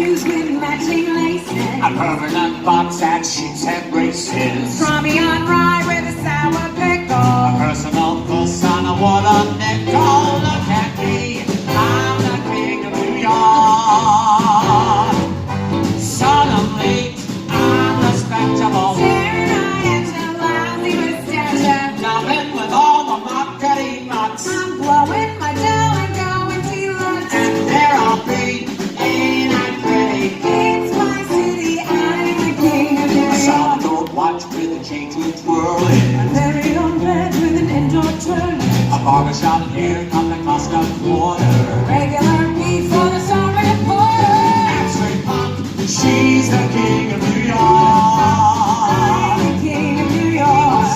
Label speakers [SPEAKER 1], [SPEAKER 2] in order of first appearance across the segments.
[SPEAKER 1] shoes with matching laces.
[SPEAKER 2] A permanent box at sheepshead braces.
[SPEAKER 1] Crummy on rye with a sour pickle.
[SPEAKER 2] A personal fuss on a water nickel. Look at me, I'm the king of New York. Suddenly, I'm respectable.
[SPEAKER 1] Staring eye at your lousy mustache.
[SPEAKER 2] Nothing with all the muckety mucks.
[SPEAKER 1] I'm blowing my dough and going deluxe.
[SPEAKER 2] And there I'll be, ain't I pretty?
[SPEAKER 1] It's my city, I'm the king of New
[SPEAKER 2] A
[SPEAKER 1] York.
[SPEAKER 2] solid watch with a chain to twirling.
[SPEAKER 1] A very old bed with an indoor toilet.
[SPEAKER 2] A barbershop here, not the cost of quarter.
[SPEAKER 1] Regular beef for the star reporter.
[SPEAKER 2] X-ray punk, she's the king of New York.
[SPEAKER 1] I'm the king of New York.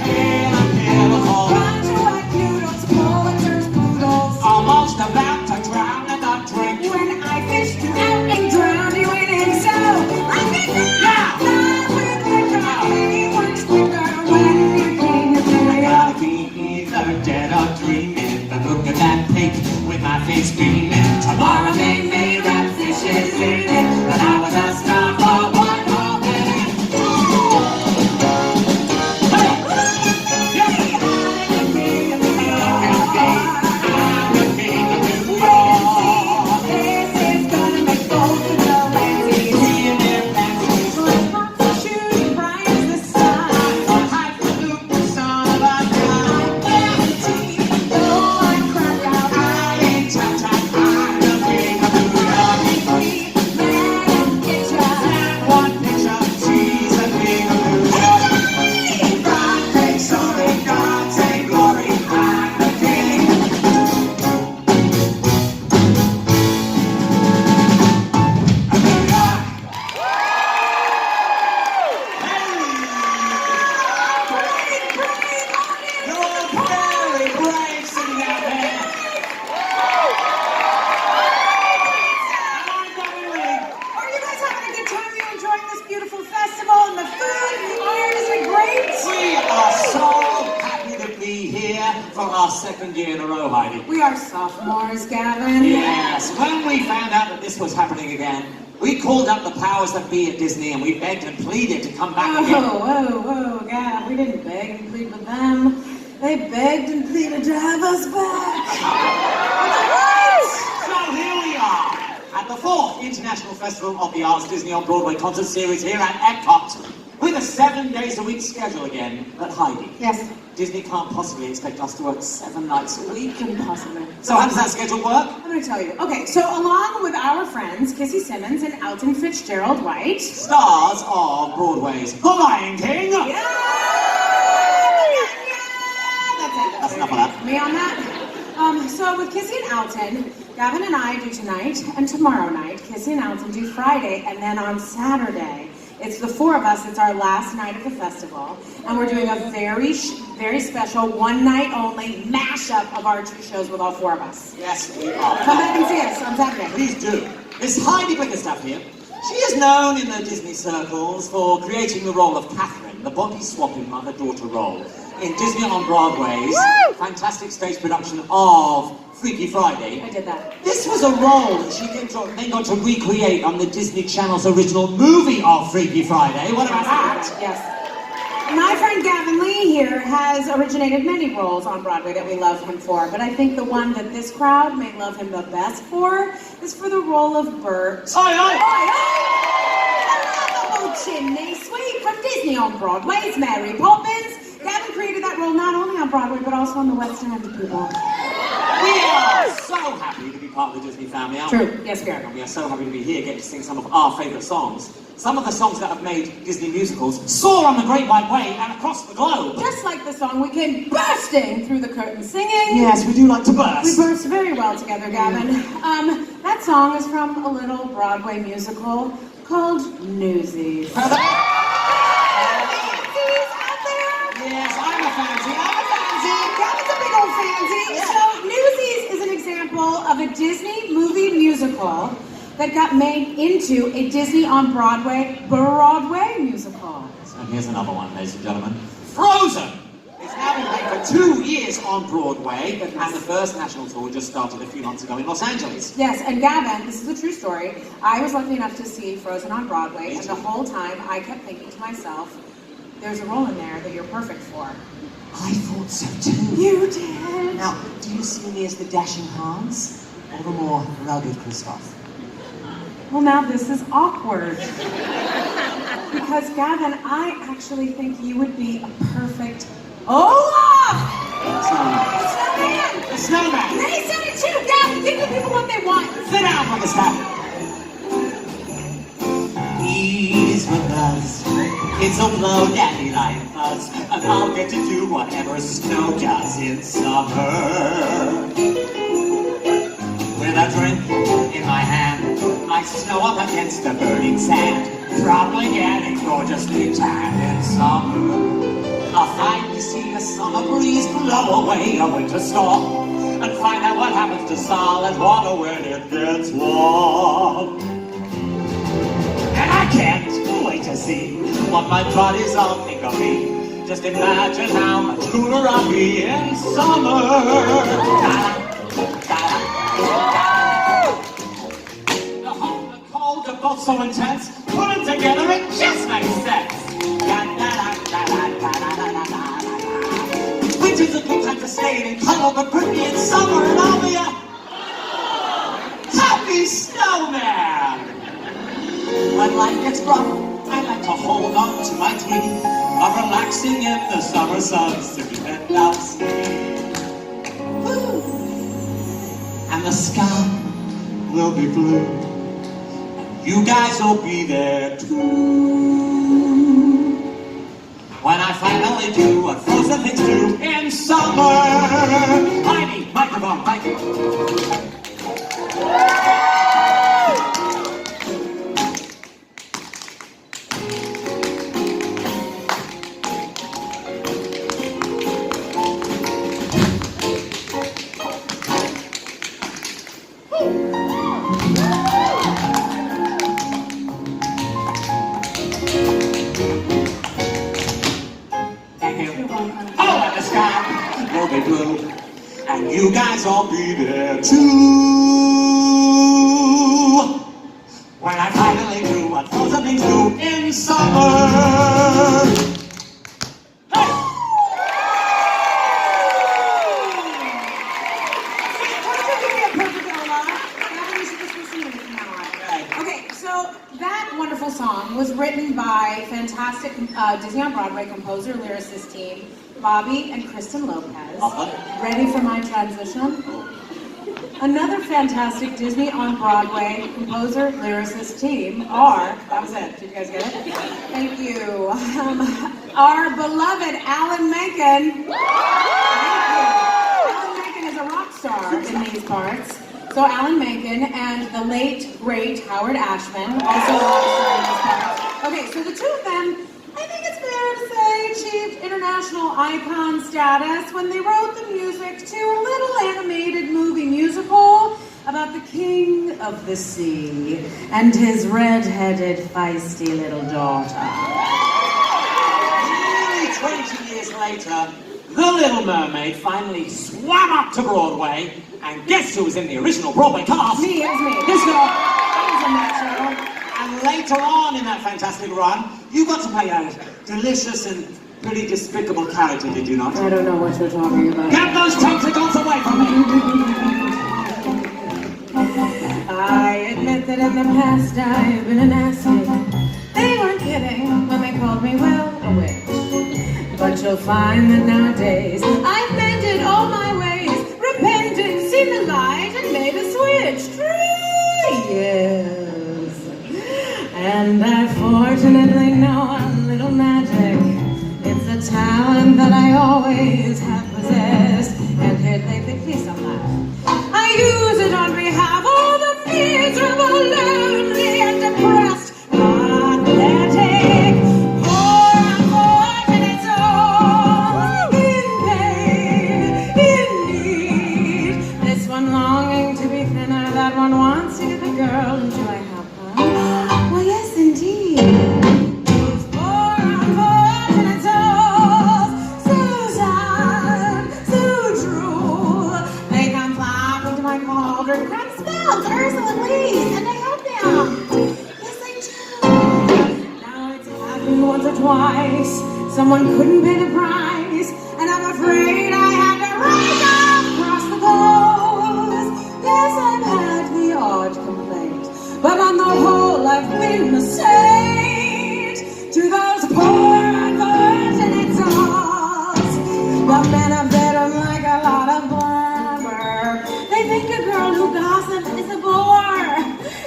[SPEAKER 2] Hail and beautiful,
[SPEAKER 1] Bunch of white noodles, Pulitzer's poodles.
[SPEAKER 2] almost about to drown in the drink.
[SPEAKER 1] When I fished you out and drowned you in it, so I think
[SPEAKER 2] Yeah.
[SPEAKER 1] that with liquor, anyone's quicker when you're king of New York.
[SPEAKER 2] Gotta be either dead or dreaming, but look at that pig with my face beaming. Tomorrow they may wrap fishes in it, but I was a star for one more minute. Hey! Yeah!
[SPEAKER 1] I'm the king of New York.
[SPEAKER 2] I'm the king of New York.
[SPEAKER 1] This is gonna make both of the ladies.
[SPEAKER 2] Me and their fancies,
[SPEAKER 1] Like pots of shoes, bright as the sun.
[SPEAKER 2] a highfalutin son of a gun.
[SPEAKER 1] Though I crack out,
[SPEAKER 2] I ain't tap-tap, I'm the king of New York.
[SPEAKER 1] man and get ya.
[SPEAKER 2] One picture, she's the king of New York. God take sorry, God take glory, I'm the king. Of New York. You're all very brave sitting out there. I'm going.
[SPEAKER 1] Are you guys having a good time? Are you enjoying this beautiful festival and the food and the art? Is it great?
[SPEAKER 2] We are so happy to be here for our second year in a row, Heidi.
[SPEAKER 1] We are sophomores, Gavin.
[SPEAKER 2] Yes, when we found out that this was happening again, we called up the powers that be at Disney and we begged and pleaded to come back again.
[SPEAKER 1] Whoa, Gav. We didn't beg and plead with them. They begged and pleaded to have us back.
[SPEAKER 2] So here we are at the 4th International Festival of the Arts Disney on Broadway concert series here at EPCOT with a 7 days a week schedule again. But Heidi,
[SPEAKER 1] Yes,
[SPEAKER 2] Disney can't possibly expect us to work 7 nights a week.
[SPEAKER 1] impossible.
[SPEAKER 2] So how does that schedule work?
[SPEAKER 1] I'm going to tell you. Okay, so along with our friends, Kissy Simmons and Alton Fitzgerald White.
[SPEAKER 2] Stars of Broadway's The Lion King.
[SPEAKER 1] Yeah! That's
[SPEAKER 2] enough of that.
[SPEAKER 1] Me on that. So with Kissy and Alton, Gavin and I do tonight and tomorrow night. Kissy and Alton do Friday, and then on Saturday, it's the four of us. It's our last night of the festival, and we're doing a very special one night only mashup of our two shows with all four of us.
[SPEAKER 2] Yes, we are.
[SPEAKER 1] Come back and see us on Saturday.
[SPEAKER 2] Please do. Miss Heidi Blickenstaff here. She is known in the Disney circles for creating the role of Catherine, the body-swapping mother-daughter role, in Disney on Broadway's fantastic stage production of Freaky Friday.
[SPEAKER 1] I did that.
[SPEAKER 2] This was a role that she then got to recreate on the Disney Channel's original movie of Freaky Friday. What about that?
[SPEAKER 1] Yes. My friend Gavin Lee here has originated many roles on Broadway that we love him for, but I think the one that this crowd may love him the best for is for the role of Bert.
[SPEAKER 2] Aye, aye.
[SPEAKER 1] The lovable chimney sweep from Disney on Broadway's Mary Poppins. Gavin created that role not only on Broadway, but also on the West End, people.
[SPEAKER 2] We are so happy to be part of the Disney family, aren't we?
[SPEAKER 1] True. Yes, we are.
[SPEAKER 2] And we are so happy to be here, getting to sing some of our favourite songs. Some of the songs that have made Disney musicals soar on the Great White Way and across the globe.
[SPEAKER 1] Just like the song we came bursting through the curtain singing.
[SPEAKER 2] Yes, we do like to
[SPEAKER 1] We
[SPEAKER 2] burst.
[SPEAKER 1] burst very well together, Gavin. That song is from a little Broadway musical called Newsies.
[SPEAKER 2] Yes,
[SPEAKER 1] Fancies out there?
[SPEAKER 2] I'm a fancy. I'm a fancy.
[SPEAKER 1] Gavin's a big old fancy. So Newsies is an example of a Disney movie musical that got made into a Disney on Broadway musical.
[SPEAKER 2] And here's another one, ladies and gentlemen. Frozen! It's now been played for 2 years on Broadway, and the first national tour just started a few months ago in Los Angeles.
[SPEAKER 1] Yes, and Gavin, this is a true story. I was lucky enough to see Frozen on Broadway, and the whole time I kept thinking to myself, there's a role in there that you're perfect for.
[SPEAKER 2] I thought so too.
[SPEAKER 1] You did?
[SPEAKER 2] Now, do you see me as the dashing Hans, or the more rugged Christoph?
[SPEAKER 1] Well, now this is awkward. Because, Gavin, I actually think you would be a perfect Olaf!
[SPEAKER 2] Snowman.
[SPEAKER 1] The snowman!
[SPEAKER 2] The snowman!
[SPEAKER 1] They said it too! Gavin, give the people what they want!
[SPEAKER 2] Sit down, Blickenstaff. Ease with us. It's a blow daddy like us, and I'll get to do whatever snow does in summer. With a drink in my hand, I snow up against the burning sand, probably getting gorgeously tanned in summer. I'll finally see a summer breeze blow away a winter storm, and find out what happens to solid water when it gets warm. And I can't wait to see what my buddies all think of me. Just imagine how much cooler I'll be in summer. The hot and cold are both so intense, put them together it just makes sense. Winter's a good time to stay in color, but put me in summer and I'll be a happy snowman. When life gets rough, I like to hold on to my dream of relaxing in the summer sun, sipping and out. And the sky will be blue. You guys will be there too. When I finally do what frozen things do in summer. Heidi, microphone, thank you. Blue, and you guys all be there too. When I finally do what frozen things do in summer. Hey!
[SPEAKER 1] Okay, so that wonderful song was written by fantastic Disney on Broadway composer lyricist team Bobby and Kristen Lopez. Ready for my transition? Another fantastic Disney on Broadway composer lyricist team are, that was it, did you guys get it? Thank you. Our beloved Alan Menken. Alan Menken is a rock star in these parts. So Alan Menken and the late, great Howard Ashman, also a rock star in these parts. Okay, so the two of them, I think it's fair to say, achieved international icon status when they wrote the music to a little animated movie musical about the king of the sea and his red-headed, feisty little daughter.
[SPEAKER 2] Nearly 20 years later, The Little Mermaid finally swam up to Broadway, and guess who was in the original Broadway cast?
[SPEAKER 1] Me, it was me.
[SPEAKER 2] This girl.
[SPEAKER 1] I was in that show.
[SPEAKER 2] And later on in that fantastic run, you got to play a delicious and pretty despicable character, did you not?
[SPEAKER 1] I don't know what you're talking about.
[SPEAKER 2] Get those tentacles away from me!
[SPEAKER 1] I admit that in the past I've been a nasty. They weren't kidding when they called me, well, a witch. But you'll find that nowadays I've mended all my ways, repented, seen the light, and made a switch. True, yes. And I fortunately know a little magic. It's a talent that I always have possessed. And here lately, please don't laugh. I use it on behalf of the miserable, lonely, and depressed, pathetic, poor, unfortunate souls in pain, in need. This one longing to be thinner, that one wants to get the girl, and do I help her? Well, yes, indeed. Those poor, unfortunate souls, so sad. or twice. Someone couldn't pay the price, and I'm afraid I had to ride across the coast. Yes, I've had the odd complaint, but on the whole I've been a saint to those poor unfortunate souls. The men up there don't like a lot of blubber. They think a girl who gossips is a bore.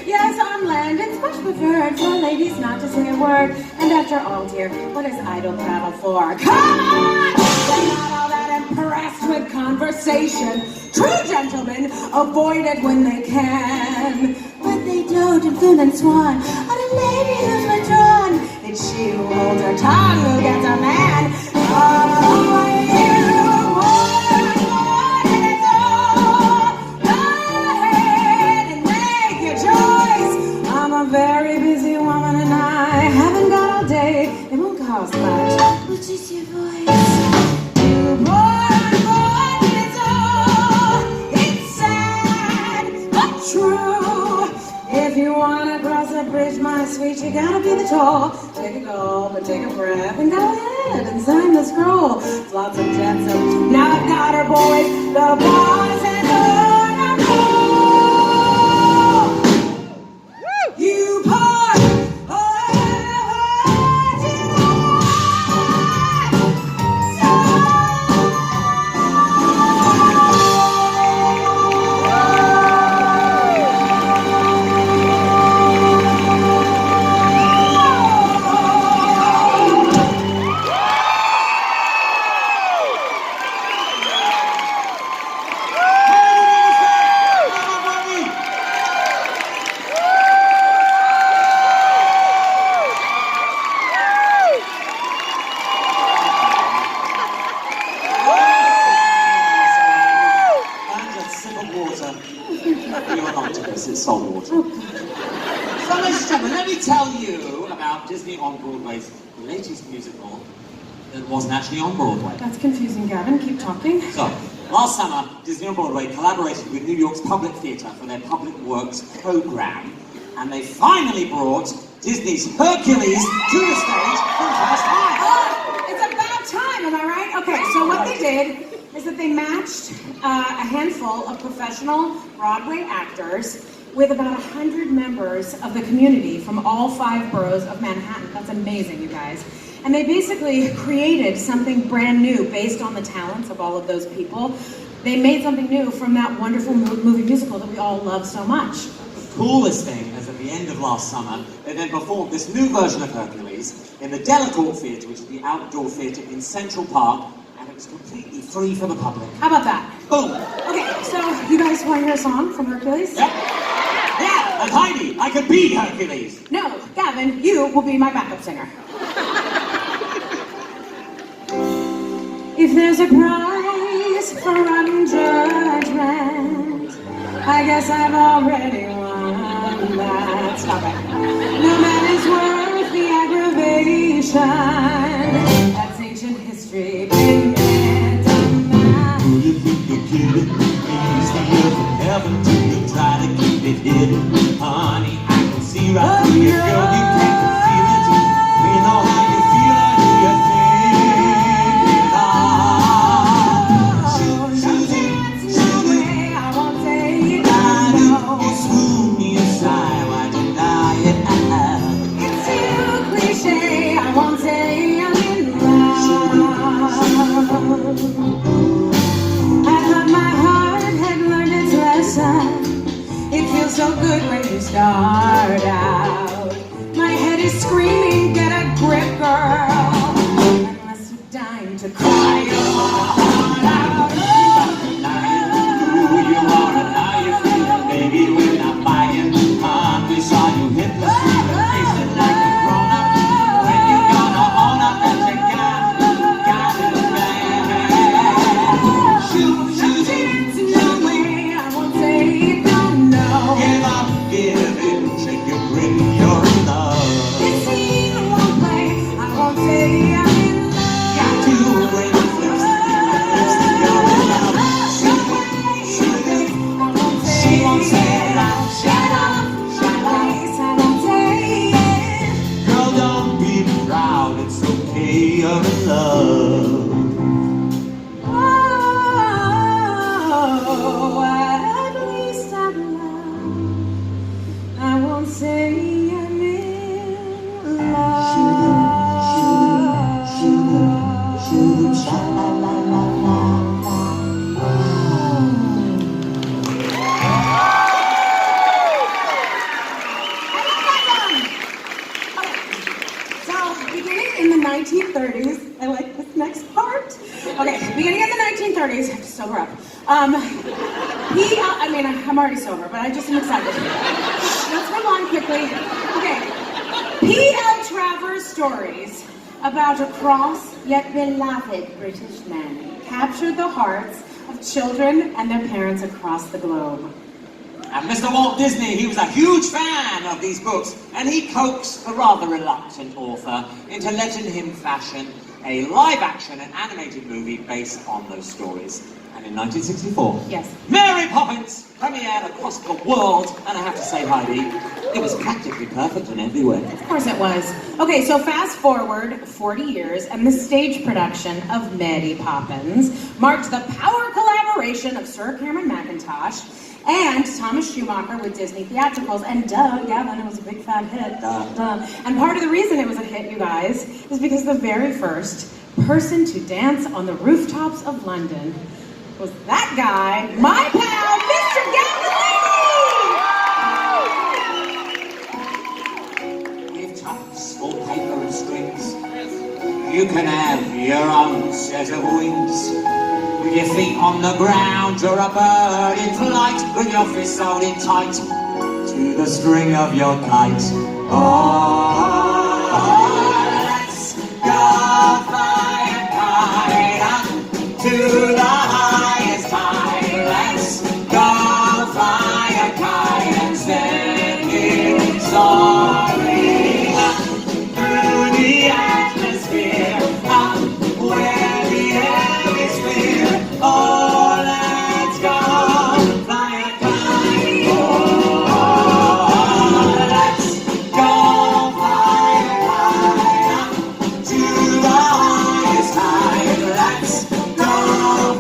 [SPEAKER 1] Yes, on land it's much preferred for ladies not to say a word. And after all, dear, what is idle prattle for? Come on! They're not all that impressed with conversation. True gentlemen avoid it when they can. But they dote and fool and swan on a lady who's withdrawn. It's she who holds her tongue who gets a man. Oh, you want it all. Go ahead and make your choice. I'm a very busy woman and I haven't got all day. It won't cost much, but just your voice. You poor unfortunate soul. It's sad, but true. If you wanna cross a bridge, my sweet, you gotta be the toll. Take a gulp and take a breath and go ahead and sign the scroll. It's lots of jetsam. Now I've got her, boys. The boys and the roll. You poor on Broadway's latest musical that wasn't actually on Broadway. That's confusing, Gavin. Keep talking.
[SPEAKER 2] So, last summer, Disney on Broadway collaborated with New York's Public Theatre for their Public Works program, and they finally brought Disney's Hercules to the stage for the first time.
[SPEAKER 1] Oh, it's about time, am I right? Okay, so what they did is that they matched a handful of professional Broadway actors with about 100 members of the community from all 5 boroughs of Manhattan. That's amazing, you guys. And they basically created something brand new based on the talents of all of those people. They made something new from that wonderful movie musical that we all love so much.
[SPEAKER 2] The coolest thing is at the end of last summer, they then performed this new version of Hercules in the Delacorte Theatre, which is the outdoor theatre in Central Park, and it was completely free for the public.
[SPEAKER 1] How about that?
[SPEAKER 2] Boom!
[SPEAKER 1] Okay, so you guys want to hear a song from Hercules?
[SPEAKER 2] Yep. Yeah, and Heidi, I could be Hercules.
[SPEAKER 1] No, Gavin, you will be my backup singer. If there's a prize for rotten judgment, I guess I've already won that. Stop it. No man is worth the aggravation. That's ancient history. Been there, done that.
[SPEAKER 3] Who you think you're kidding? He's the earth from heaven till you try to keep it hidden. Honey, I can see right through you, girl. You can't conceal it. We know how you feel and who you're thinking of. Shoot it.
[SPEAKER 1] I won't say it.
[SPEAKER 3] You swoon me aside, why deny it?
[SPEAKER 1] It's too cliche. I won't say I'm in love. I thought my heart had learned its lesson. It feels so good when you start out. My head is screaming, get a grip, girl. Unless you're dying to cry your heart out.
[SPEAKER 3] Who you are and how you feel, baby, we're not buying. We saw you hit the street and face it like a grown-up. When you gonna own up that you got it bad. Shoot it.
[SPEAKER 1] No way, I won't say you don't know.
[SPEAKER 3] Give up, give in, shake your grip, you're in love.
[SPEAKER 1] It's easy. say I'm in love. Beginning in the 1930s, I like this next part. Okay, beginning in the 1930s, I have to sober up. I'm already sober, but I just am excited. Let's move on quickly. Okay, P.L. Travers' stories about a cross yet beloved British man captured the hearts of children and their parents across the globe.
[SPEAKER 2] And Mr. Walt Disney, he was a huge fan of these books, and he coaxed the rather reluctant author into letting him fashion a live-action and animated movie based on those stories. And in 1964,
[SPEAKER 1] yes,
[SPEAKER 2] Mary Poppins premiered across the world, and I have to say, Heidi, it was practically perfect in every way.
[SPEAKER 1] of course it was. Okay, so fast forward 40 years, and the stage production of Mary Poppins marked the power collaboration of Sir Cameron Mackintosh and Thomas Schumacher with Disney Theatricals, and Gavin, it was a big fat hit. And part of the reason it was a hit, you guys, is because the very first person to dance on the rooftops of London was that guy, my pal, Mr. Gavin.
[SPEAKER 2] With tufts or paper and strings, you can have your own set of wings. With your feet on the ground, you're a bird in flight, with your fists holding tight to the string of your kite. Oh, let's go fly a kite up to the highest high. Let's go fly a kite and send it soaring up through the atmosphere, up where the air is clear. Oh, let's go fly a kite. Oh, let's go fly a kite up to the highest high. Let's go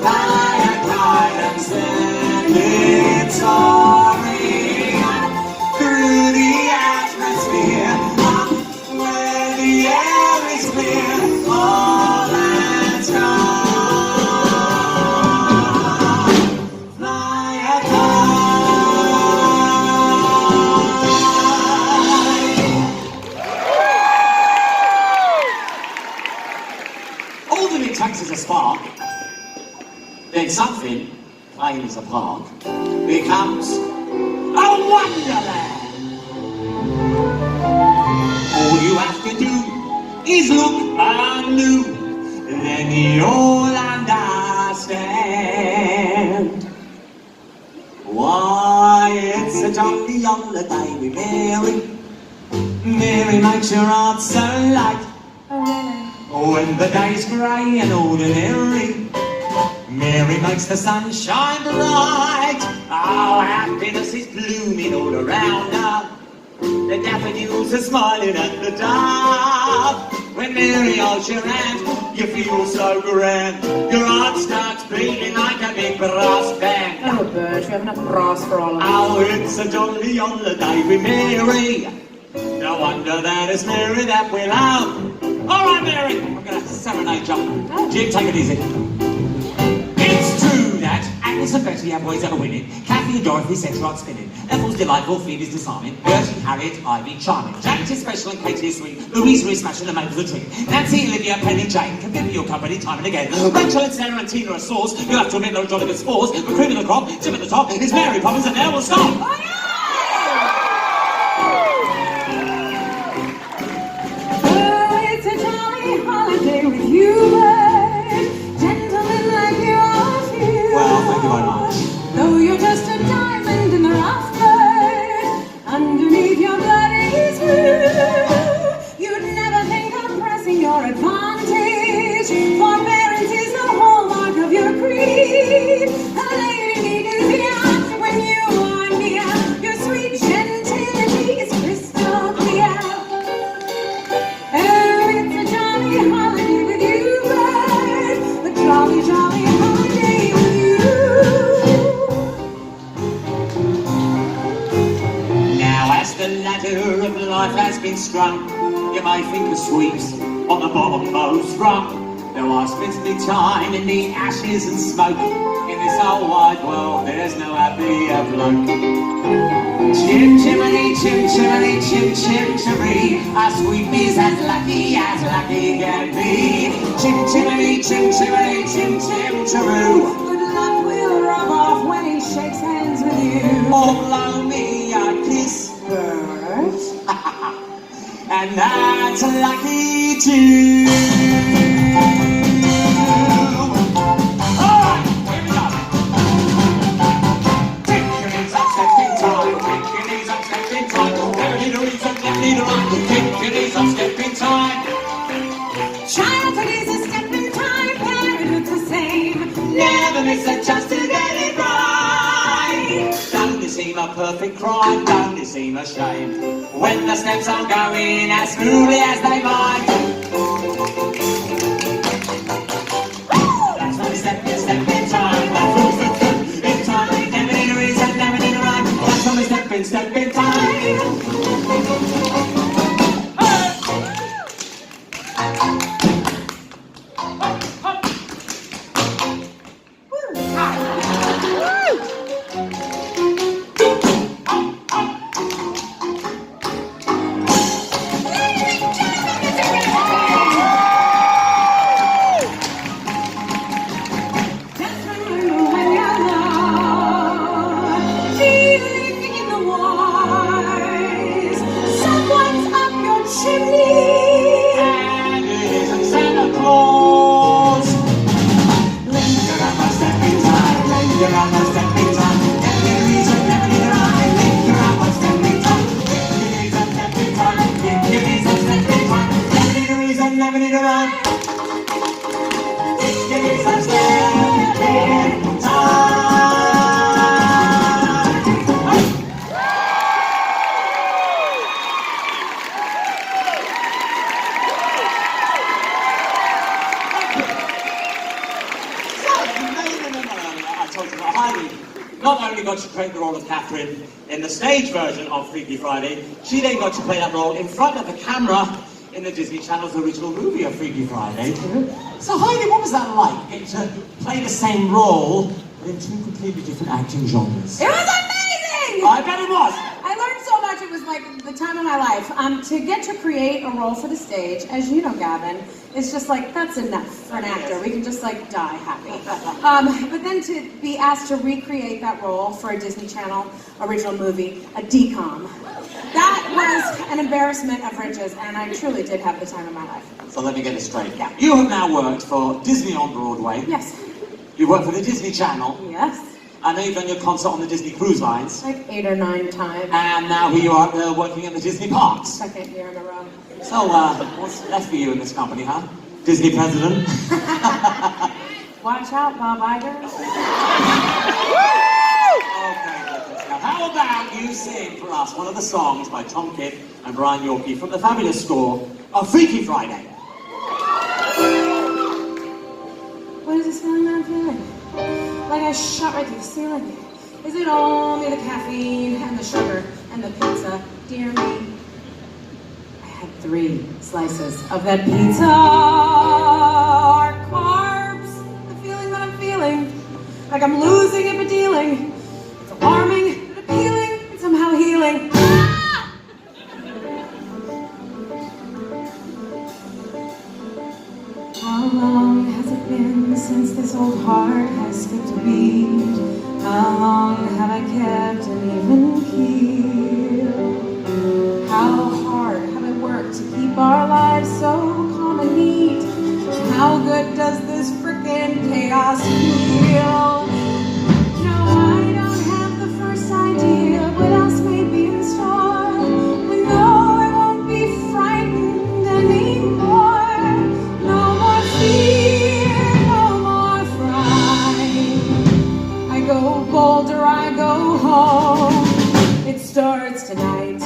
[SPEAKER 2] fly a kite and send it soaring up through the atmosphere, up where the air is clear. Oh, let's go fly a kite. All that it takes is a spark. Then something, plain as a park, becomes a wonderland. All you have to do is look anew, then you'll understand. Why, it's a jolly holiday with Mary. Mary makes your heart so light. When the day's grey and ordinary, Mary makes the sun shine bright. Oh, happiness is blooming all around her. The daffodils are smiling at the dark. When Mary holds your hand, you feel so grand. Your heart starts beating like a big brass band.
[SPEAKER 1] Oh, Bert, we have enough brass for all of us.
[SPEAKER 2] Oh, it's a jolly holiday with Mary. No wonder that it's Mary that we love. All right, Mary, I'm going to serenade you. Jim, take it easy. It's true that Agnes and Betty have ways of winning. Kathy and Dorothy set you out spinning. Ethel's delightful, Phoebe's disarming. Bertie, Harriet, Ivy, charming. Janet is special and Katie is sweet. Louisa is smashing and Mabel's a treat. Nancy, Olivia, Penny, Jane can give me your company time and again. Rachel and Sarah and Tina are sauce. You have to admit they're jolly good spores. The cream of the crop, Jim at the top, is Mary Poppins and there will stop.
[SPEAKER 1] Oh, it's a jolly holiday with you, Bert. Gentlemen like you are few.
[SPEAKER 2] Well, thank you very much.
[SPEAKER 1] Though you're just a diamond in the rough, Bert, underneath your bloody smooth, you'd never think of pressing your advantage. Forbearance is the hallmark of your creed. A lady needn't fear when you are near.
[SPEAKER 2] measure of life has been strung. You may think of sweeps on the bottommost rung. Though I spent me time in the ashes and smoke, in this whole wide world there's no happier bloke. Chim chimney, chim chimney, chim chim chimney, a sweep is as lucky can be. Chim chimney, chim chimney, chim chim chiroo.
[SPEAKER 1] Good luck will rub off when he shakes hands with you.
[SPEAKER 2] Oh, blow me a kiss,
[SPEAKER 1] Bert.
[SPEAKER 2] and that's lucky too. Alright, here we go. Take your knees up, stepping time. Take your knees up, stepping time. Never need a reason, never need a rhyme. Take your knees up, stepping time.
[SPEAKER 1] Childhood is a step in time, parenthood's the same.
[SPEAKER 2] Never miss a chance to get it right. Don't it seem a perfect crime? Don't it seem a shame when the steps aren't going as smoothly as they might? That's when we step in time. That's when we step in time. Never need a reason, never need a rhyme. That's when we step in time. Heidi not only got to play the role of Catherine in the stage version of Freaky Friday, she then got to play that role in front of the camera in the Disney Channel's original movie of Freaky Friday. So Heidi, what was that like, getting to play the same role, but in two completely different acting genres?
[SPEAKER 1] It was amazing!
[SPEAKER 2] I bet it was!
[SPEAKER 1] I learned so much, it was like the time of my life. To get to create a role for the stage, as you know, Gavin, it's just like, that's enough for an actor. We can just like die happy. But then to be asked to recreate that role for a Disney Channel original movie, a DCOM, that was an embarrassment of riches, and I truly did have the time of my life.
[SPEAKER 2] So let me get this straight. Yeah. You have now worked for Disney on Broadway.
[SPEAKER 1] Yes.
[SPEAKER 2] You worked for the Disney Channel.
[SPEAKER 1] Yes.
[SPEAKER 2] I know you've done your concert on the Disney Cruise Lines.
[SPEAKER 1] Like 8 or 9 times.
[SPEAKER 2] And now here you are working at the Disney Parks.
[SPEAKER 1] Second year in a row.
[SPEAKER 2] So, what's left for you in this company, huh? Disney president?
[SPEAKER 1] Watch out, Bob Iger.
[SPEAKER 2] Okay, now how about you sing for us one of the songs by Tom Kidd and Brian Yorkie from the fabulous score of Freaky Friday?
[SPEAKER 1] What is this feeling that I'm feeling? Like I shot right through the ceiling. Is it only the caffeine and the sugar and the pizza? Dear me, I had 3 slices of that pizza. Are carbs the feeling that I'm feeling? Like I'm losing it but dealing. It's alarming but appealing and somehow healing. Ah! How long has it been since this old heart has skipped a beat? How long have I kept an even keel? How hard have I worked to keep our lives so calm and neat? How good does this frickin' chaos feel? No, I don't have the first idea of what else may be in store. But no, I won't be frightened anymore. No more fear, no more fright. I go bold or I go home. It starts tonight.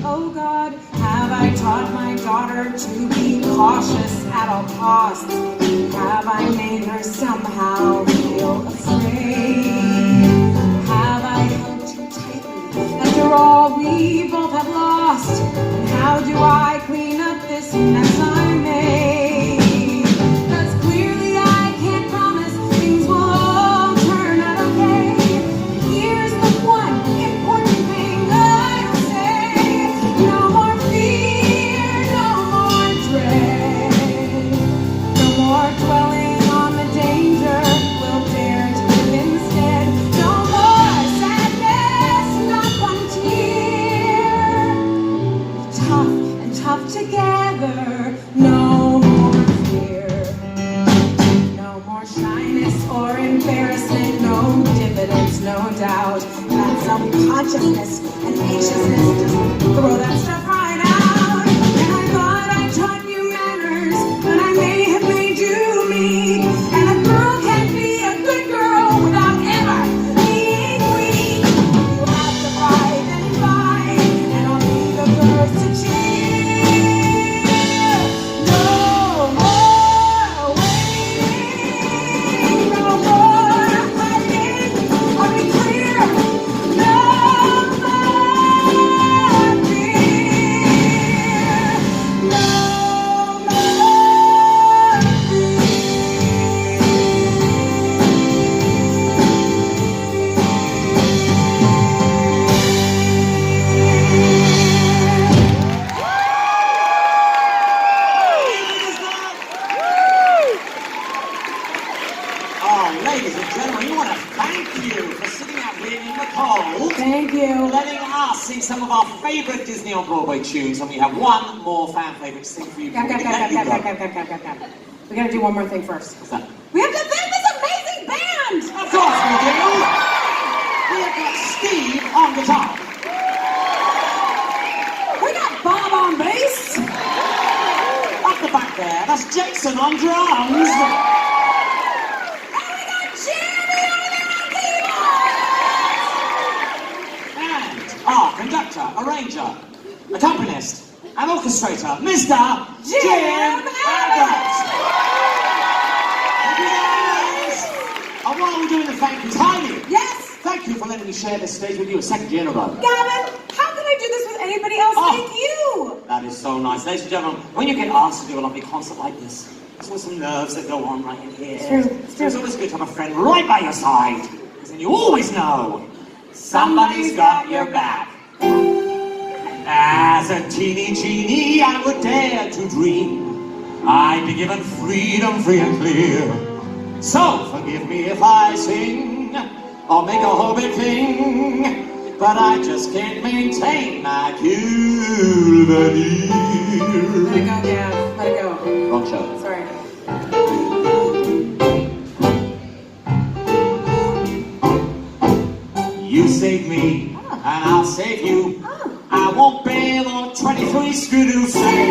[SPEAKER 1] Oh God, have I taught my daughter to be cautious at all costs? Have I made her somehow feel afraid? Have I held too tightly after all we both have lost. And how do I clean up this mess I made? 'Cause clearly I can't promise things will all turn out okay. Here's the one important thing I'll say. No more fear, no more dread. No more dwelling on the danger, we'll dare to live instead. No more sadness, not one tear. Tough and tough together, no more fear. No more shyness or embarrassment, no dividends, no doubt. That self-consciousness and anxiousness, just throw that stuff right out. And I thought I taught you manners, but I may have made you mean. And a girl can't be a good girl without ever being weak. You have to fight and fight, and I'll be the first to cheer. No more waiting, no more hiding. Are we clear? No more fear. No more
[SPEAKER 2] Oh, ladies and gentlemen, we want to thank you for sitting out here in the cold,
[SPEAKER 1] Thank you.
[SPEAKER 2] letting us sing some of our favourite Disney on Broadway tunes, and we have one more fan favourite to sing for you.
[SPEAKER 1] Gap, gap,
[SPEAKER 2] before we
[SPEAKER 1] gap,
[SPEAKER 2] let you
[SPEAKER 1] gap,
[SPEAKER 2] go.
[SPEAKER 1] gap, gap, gap, gap, gap, gap. We gotta do one more thing first.
[SPEAKER 2] What's that?
[SPEAKER 1] We have to thank this amazing band!
[SPEAKER 2] Of course we do! We have got Steve on guitar,
[SPEAKER 1] We got Bob on bass!
[SPEAKER 2] up the back there, that's Jason on drums,
[SPEAKER 1] And we got Jeremy over there on keyboards!
[SPEAKER 2] and our conductor, arranger, accompanist, and orchestrator, Mr. Jim Abbott! Thank you guys! And while we're doing the thank yous, Heidi,
[SPEAKER 1] Yes!
[SPEAKER 2] thank you for letting me share this stage with you a second year in a row.
[SPEAKER 1] Gavin, how can I do this with anybody else?
[SPEAKER 2] Oh.
[SPEAKER 1] Thank you!
[SPEAKER 2] That is so nice. Ladies and gentlemen, when you get asked to do a lovely concert like this, there's always some nerves that go on right in here.
[SPEAKER 1] It's true, it's
[SPEAKER 2] So it's
[SPEAKER 1] true.
[SPEAKER 2] always good to have a friend right by your side, because then you always know somebody's got your back. As a teeny genie, I would dare to dream I'd be given freedom free and clear. So forgive me if I sing or make a whole big thing, but I just can't maintain my cool veneer.
[SPEAKER 1] Let it go, Gav. Let it go.
[SPEAKER 2] Wrong show.
[SPEAKER 1] Sorry.
[SPEAKER 2] You save me, and I'll save you.
[SPEAKER 1] Oh.
[SPEAKER 2] I won't bail on 23 skidoo sail.